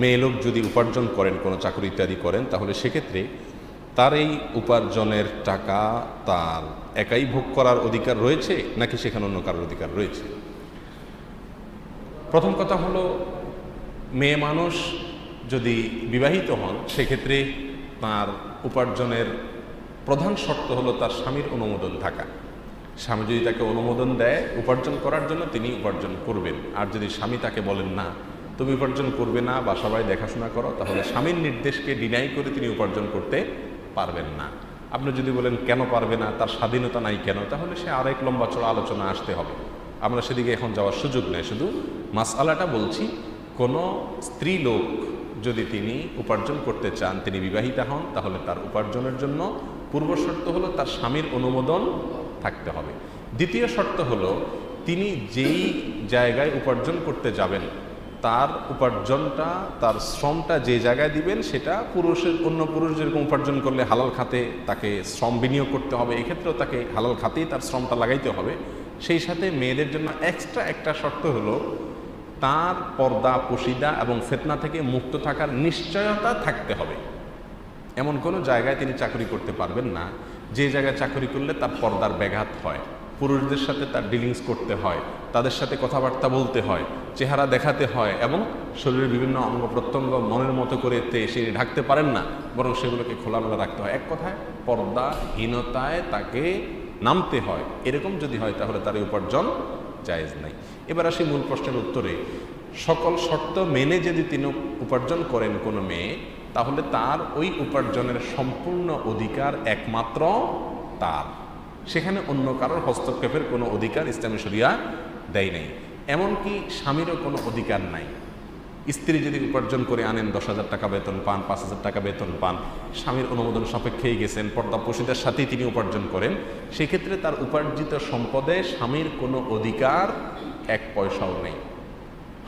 মেয়ে লোক যদি উপার্জন করেন, কোনো চাকরি ইত্যাদি করেন, তাহলে সেক্ষেত্রে তার এই উপার্জনের টাকা তার একাই ভোগ করার অধিকার রয়েছে নাকি সেখানে অন্য কারোর অধিকার রয়েছে? প্রথম কথা হলো, মেয়ে মানুষ যদি বিবাহিত হন সেক্ষেত্রে তার উপার্জনের প্রধান শর্ত হলো তার স্বামীর অনুমোদন থাকা। স্বামী যদি তাকে অনুমোদন দেয় উপার্জন করার জন্য, তিনি উপার্জন করবেন। আর যদি স্বামী তাকে বলেন না, তুমি উপার্জন করবে না বা সবাই দেখাশোনা করো, তাহলে স্বামীর নির্দেশকে ডিনাই করে তিনি উপার্জন করতে পারবেন না। আপনি যদি বলেন কেন পারবে না, তার স্বাধীনতা নাই কেন, তাহলে সে আরেক লম্বা চড়া আলোচনা আসতে হবে। আমরা সেদিকে এখন যাওয়ার সুযোগ নেই, শুধু মাসআলাটা বলছি। কোনো স্ত্রী লোক যদি তিনি উপার্জন করতে চান, তিনি বিবাহিতা হন, তাহলে তার উপার্জনের জন্য পূর্ব শর্ত হলো তার স্বামীর অনুমোদন থাকতে হবে। দ্বিতীয় শর্ত হলো, তিনি যেই জায়গায় উপার্জন করতে যাবেন তার উপার্জনটা, তার শ্রমটা যে জায়গায় দিবেন সেটা অন্য পুরুষ যেরকম উপার্জন করলে হালাল খাতে তাকে শ্রম বিনিয়োগ করতে হবে, এক্ষেত্রেও তাকে হালাল খাতেই তার শ্রমটা লাগাইতে হবে। সেই সাথে মেয়েদের জন্য এক্সট্রা একটা শর্ত হলো, তার পর্দা, পশিদা এবং ফিতনা থেকে মুক্ত থাকার নিশ্চয়তা থাকতে হবে। এমন কোনো জায়গায় তিনি চাকরি করতে পারবেন না যে জায়গায় চাকরি করলে তার পর্দার ব্যাঘাত হয়, পুরুষদের সাথে তার ডিলিংস করতে হয়, তাদের সাথে কথাবার্তা বলতে হয়, চেহারা দেখাতে হয় এবং শরীরের বিভিন্ন অঙ্গ প্রত্যঙ্গ মনের মতো করে সে ঢাকতে পারেন না, বরং সেগুলোকে খোলামেলা রাখতে হয়। এক কথায় পর্দাহীনতায় তাকে নামতে হয়। এরকম যদি হয় তাহলে তার উপার্জন জায়েজ নাই। এবার আসি মূল প্রশ্নের উত্তরে। সকল শর্ত মেনে যদি তিনি উপার্জন করেন কোনো মেয়ে, তাহলে তার ওই উপার্জনের সম্পূর্ণ অধিকার একমাত্র তার। সেখানে অন্য কারোর হস্তক্ষেপের কোনো অধিকার ইসলামী শরিয়া দেয় নাই। এমনকি স্বামীরও কোনো অধিকার নাই। স্ত্রী যদি উপার্জন করে আনেন, 10,000 টাকা বেতন পান, 5,000 টাকা বেতন পান, স্বামীর অনুমোদন সাপেক্ষেই গেছেন, পর্দা পশিদার সাথেই তিনি উপার্জন করেন, সেক্ষেত্রে তার উপার্জিত সম্পদে স্বামীর কোনো অধিকার এক পয়সাও নেই।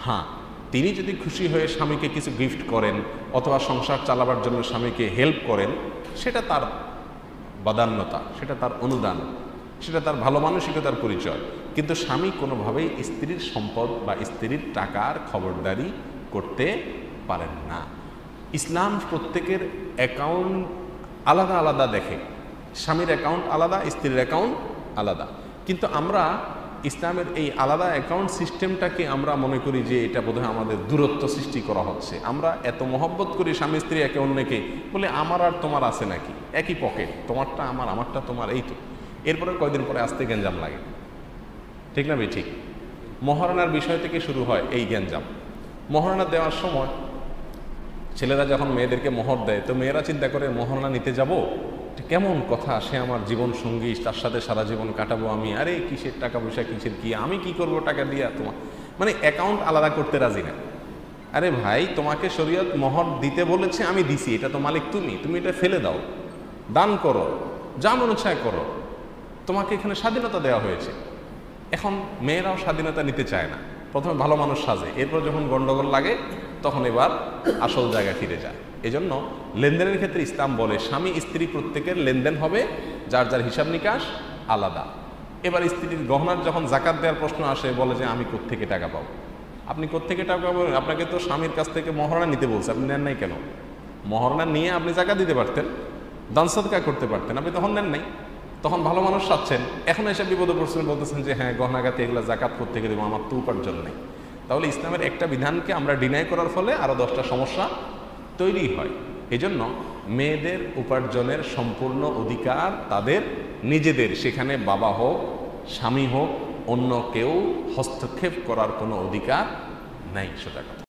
হ্যাঁ, তিনি যদি খুশি হয়ে স্বামীকে কিছু গিফট করেন অথবা সংসার চালাবার জন্য স্বামীকে হেল্প করেন, সেটা তার বাদান্যতা, সেটা তার অনুদান, সেটা তার ভালো মানসিকতার পরিচয়। কিন্তু স্বামী কোনোভাবেই স্ত্রীর সম্পদ বা স্ত্রীর টাকার খবরদারি করতে পারেন না। ইসলাম প্রত্যেকের অ্যাকাউন্ট আলাদা আলাদা দেখে। স্বামীর অ্যাকাউন্ট আলাদা, স্ত্রীর অ্যাকাউন্ট আলাদা। কিন্তু আমরা ইসলামের এই আলাদা অ্যাকাউন্ট সিস্টেমটাকে আমরা মনে করি যে এটা বোধহয় আমাদের দূরত্ব সৃষ্টি করা হচ্ছে। আমরা এত মহব্বত করি স্বামী স্ত্রী একে অন্যকে, বলে আমার আর তোমার আছে নাকি, একই পকেট, তোমারটা আমার, আমারটা তোমার, এই তো। এরপরে কয়দিন পরে আসতে গ্যাঞ্জাম লাগে, ঠিক না? ঠিক। মহারণার বিষয় থেকে শুরু হয় এই গ্যাঞ্জাম। মহারণা দেওয়ার সময় ছেলেরা যখন মেয়েদেরকে মোহর দেয়, তো মেয়েরা চিন্তা করে মহারণা নিতে যাব, কেমন কথা, সে আমার জীবন সঙ্গী, তার সাথে সারা জীবন কাটাবো আমি, আরে কিসের টাকা পয়সা, কিসের কি, আমি কি করব টাকা দিয়া, তোমার মানে অ্যাকাউন্ট আলাদা করতে রাজি না। আরে ভাই, তোমাকে শরীয়ত মোহর দিতে বলেছে, আমি দিছি, এটা তো মালিক তুমি এটা ফেলে দাও, দান করো, যা মনে চায় করো, তোমাকে এখানে স্বাধীনতা দেওয়া হয়েছে। এখন মেয়েরাও স্বাধীনতা নিতে চায় না, প্রথমে ভালো মানুষ সাজে, এরপর যখন গন্ডগোল লাগে তখন এবার আসল জায়গায় ফিরে যায়। এজন্য লেনদেনের ক্ষেত্রে ইসলাম বলে স্বামী স্ত্রী প্রত্যেকের লেনদেন হবে, যার যার হিসাব নিকাশ আলাদা। এবার স্ত্রীর গহনার যখন জাকাত দেওয়ার প্রশ্ন আসে, বলে যে আমি কোত্থেকে টাকা পাবো। আপনি কোত্থেকে টাকা পাবেন? আপনাকে তো স্বামীর কাছ থেকে মহারণা নিতে বলছে, আপনি নেন নাই কেন? মহারণা নিয়ে আপনি জাকাত দিতে পারতেন, দান সদকা করতে পারতেন, আপনি তখন নেন নাই। তখন ভালো মানুষ চাচ্ছেন, এখন এসে বিপদে পড়ছেন, বলতেছেন যে হ্যাঁ গহনাগাতি এগুলো জাকাত কোত্থেকে দেবো, আমার তো উপার্জন নেই। তাহলে ইসলামের একটা বিধানকে আমরা ডিনাই করার ফলে আরও 10টা সমস্যা তৈরি হয়। এজন্য মেয়েদের উপার্জনের সম্পূর্ণ অধিকার তাদের নিজেদের, সেখানে বাবা হোক, স্বামী হোক, অন্য কেউ হস্তক্ষেপ করার কোনো অধিকার নাই। সোজা কথা।